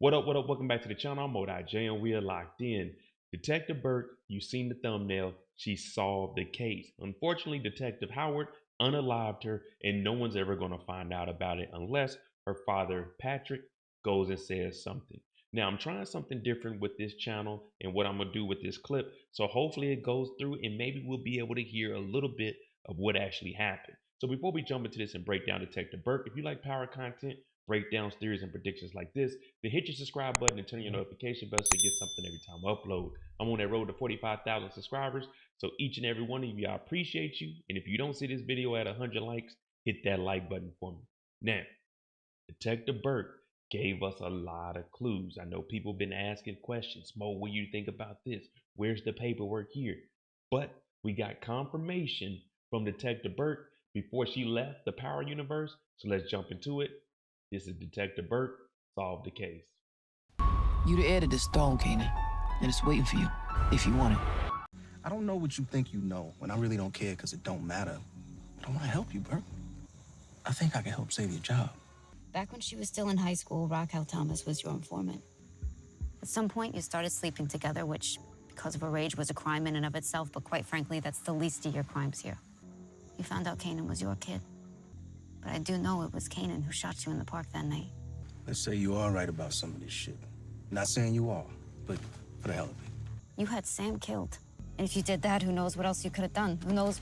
What up? Welcome back to the channel. I'm J and we are locked in. Detective Burke, you've seen the thumbnail. She solved the case. Unfortunately, Detective Howard unalived her, and no one's ever going to find out about it unless her father, Patrick, goes and says something. Now, I'm trying something different with this channel and what I'm going to do with this clip. So hopefully it goes through and maybe we'll be able to hear a little bit of what actually happened. So before we jump into this and break down Detective Burke, if you like power content, breakdowns, theories, and predictions like this, then hit your subscribe button and turn your notification bell so you get something every time I upload. I'm on that road to 45,000 subscribers, so each and every one of you, I appreciate you. And if you don't see this video at 100 likes, hit that like button for me. Now, Detective Burke gave us a lot of clues. I know people have been asking questions. Mo, what do you think about this? Where's the paperwork here? But we got confirmation from Detective Burke before she left the power universe. So let's jump into it. This is Detective Burke. Solve the case. You the heir to this throne, Kanan, and it's waiting for you, if you want it. I don't know what you think you know, and I really don't care because it don't matter. But I want to help you, Burke. I think I can help save your job. Back when she was still in high school, Raquel Thomas was your informant. At some point, you started sleeping together, which, because of her age, was a crime in and of itself, but quite frankly, that's the least of your crimes here. You found out Kanan was your kid. But I do know it was Kanan who shot you in the park that night. Let's say you are right about some of this shit. Not saying you are, but for the hell of it. You had Sam killed. And if you did that, who knows what else you could have done? Who knows?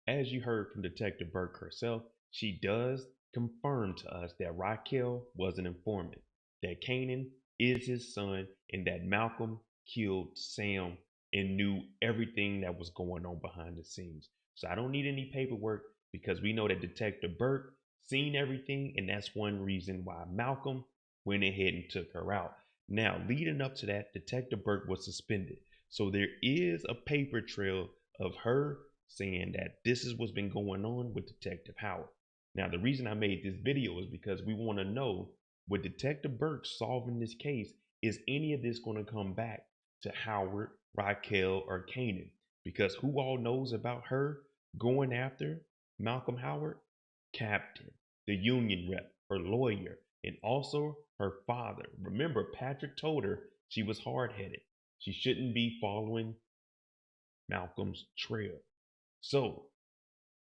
As you heard from Detective Burke herself, she does confirm to us that Raquel was an informant, that Kanan is his son, and that Malcolm killed Sam and knew everything that was going on behind the scenes. So I don't need any paperwork because we know that Detective Burke seen everything, and that's one reason why Malcolm went ahead and took her out. Now, leading up to that, Detective Burke was suspended. So there is a paper trail of her saying that this is what's been going on with Detective Howard. Now, the reason I made this video is because we want to know, with Detective Burke solving this case, is any of this going to come back to Howard, Raquel, or Kanan? Because who all knows about her going after Malcolm Howard? Captain, the union rep, her lawyer, and also her father. Remember, Patrick told her she was hard-headed. She shouldn't be following Malcolm's trail. So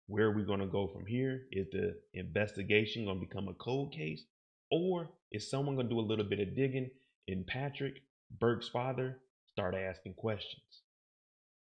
where are we going to go from here? Is the investigation going to become a cold case? Or is someone going to do a little bit of digging and Patrick, Burke's father, start asking questions?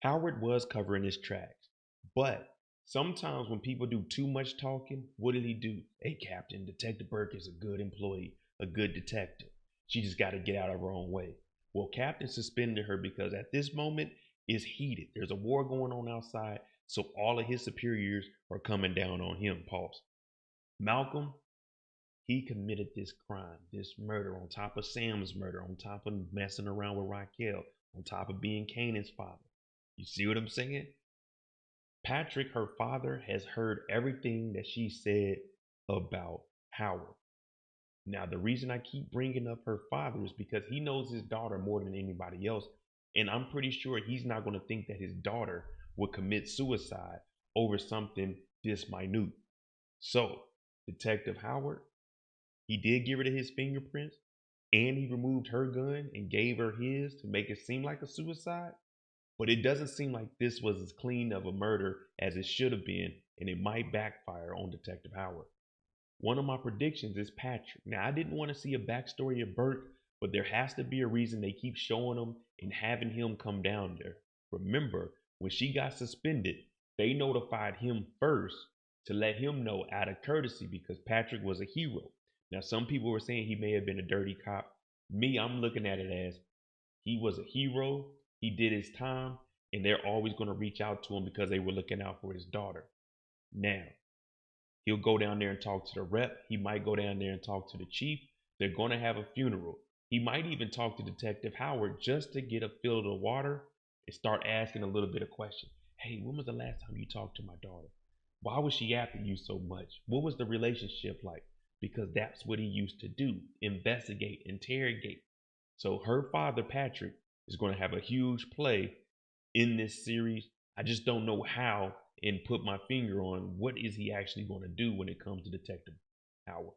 Howard was covering his tracks, but sometimes when people do too much talking, what did he do? Hey, Captain, Detective Burke is a good employee, a good detective. She just got to get out of her own way. Well, Captain suspended her because at this moment it's heated. There's a war going on outside, so all of his superiors are coming down on him. Pause. Malcolm, he committed this crime, this murder, on top of Sam's murder, on top of messing around with Raquel, on top of being Kanan's father. You see what I'm saying? Patrick, her father, has heard everything that she said about Howard. Now, the reason I keep bringing up her father is because he knows his daughter more than anybody else. And I'm pretty sure he's not going to think that his daughter would commit suicide over something this minute. So, Detective Howard, he did give her his fingerprints and he removed her gun and gave her his to make it seem like a suicide. But it doesn't seem like this was as clean of a murder as it should have been, and it might backfire on Detective Howard. One of my predictions is Patrick. Now, I didn't want to see a backstory of Burke, but there has to be a reason they keep showing him and having him come down there. Remember, when she got suspended, they notified him first to let him know out of courtesy because Patrick was a hero. Now, some people were saying he may have been a dirty cop. Me, I'm looking at it as he was a hero. He did his time, and they're always going to reach out to him because they were looking out for his daughter. Now, he'll go down there and talk to the rep. He might go down there and talk to the chief. They're going to have a funeral. He might even talk to Detective Howard just to get a feel of the water and start asking a little bit of questions. Hey, when was the last time you talked to my daughter? Why was she after you so much? What was the relationship like? Because that's what he used to do. Investigate, interrogate. So her father, Patrick, is going to have a huge play in this series. I just don't know how and put my finger on what is he actually going to do when it comes to Detective Howard.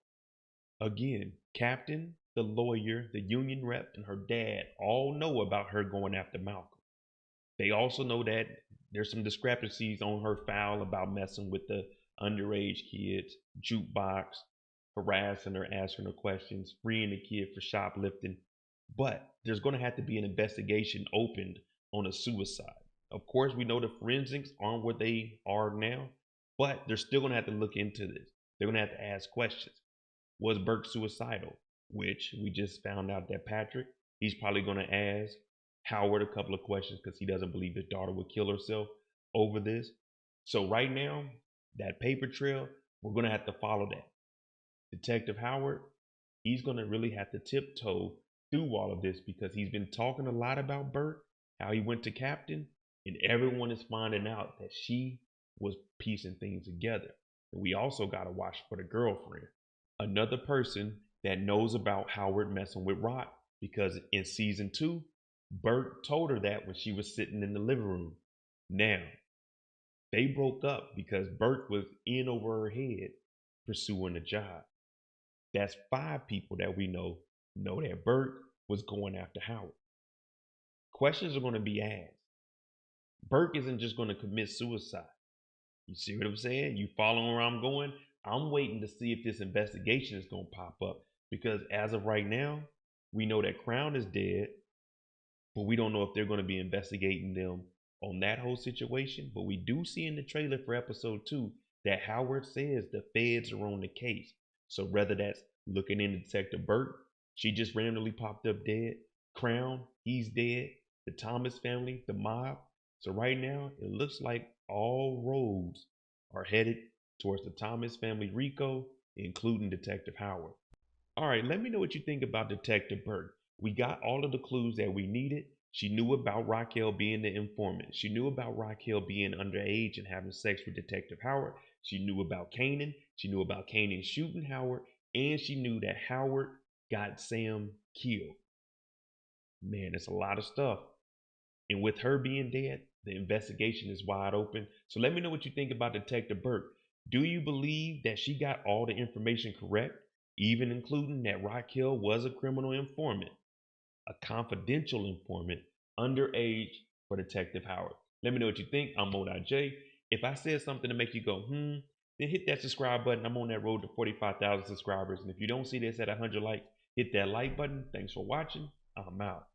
Again, Captain, the lawyer, the union rep, and her dad all know about her going after Malcolm. They also know that there's some discrepancies on her file about messing with the underage kids, Jukebox, harassing her, asking her questions, freeing the kid for shoplifting. But there's going to have to be an investigation opened on a suicide. Of course, we know the forensics aren't what they are now, but they're still going to have to look into this. They're going to have to ask questions. Was Burke suicidal? Which we just found out that Patrick, he's probably going to ask Howard a couple of questions because he doesn't believe his daughter would kill herself over this. So right now, that paper trail, we're going to have to follow that. Detective Howard, he's going to really have to tiptoe through all of this because he's been talking a lot about Burke, how he went to Captain, and everyone is finding out that she was piecing things together. And we also got to watch for the girlfriend, another person that knows about Howard messing with Rock, because in season 2, Burke told her that when she was sitting in the living room. Now, they broke up because Burke was in over her head pursuing a job. That's 5 people that we know that Burke was going after Howard. Questions are going to be asked. Burke isn't just going to commit suicide. You see what I'm saying? You following where I'm going? I'm waiting to see if this investigation is going to pop up, because as of right now, we know that Crown is dead, but we don't know if they're going to be investigating them on that whole situation. But we do see in the trailer for episode 2 that Howard says the feds are on the case. So whether that's looking into Detective Burke, she just randomly popped up dead. Crown, he's dead. The Thomas family, the mob. So right now, it looks like all roads are headed towards the Thomas family RICO, including Detective Howard. All right, let me know what you think about Detective Burke. We got all of the clues that we needed. She knew about Raquel being the informant. She knew about Raquel being underage and having sex with Detective Howard. She knew about Kanan. She knew about Kanan shooting Howard. And she knew that Howard got Sam killed. Man, it's a lot of stuff. And with her being dead, the investigation is wide open. So let me know what you think about Detective Burke. Do you believe that she got all the information correct, even including that Raquel was a criminal informant, a confidential informant, underage for Detective Howard? Let me know what you think. I'm Mo.J. If I said something to make you go, then hit that subscribe button. I'm on that road to 45,000 subscribers. And if you don't see this at 100 likes, hit that like button. Thanks for watching. I'm out.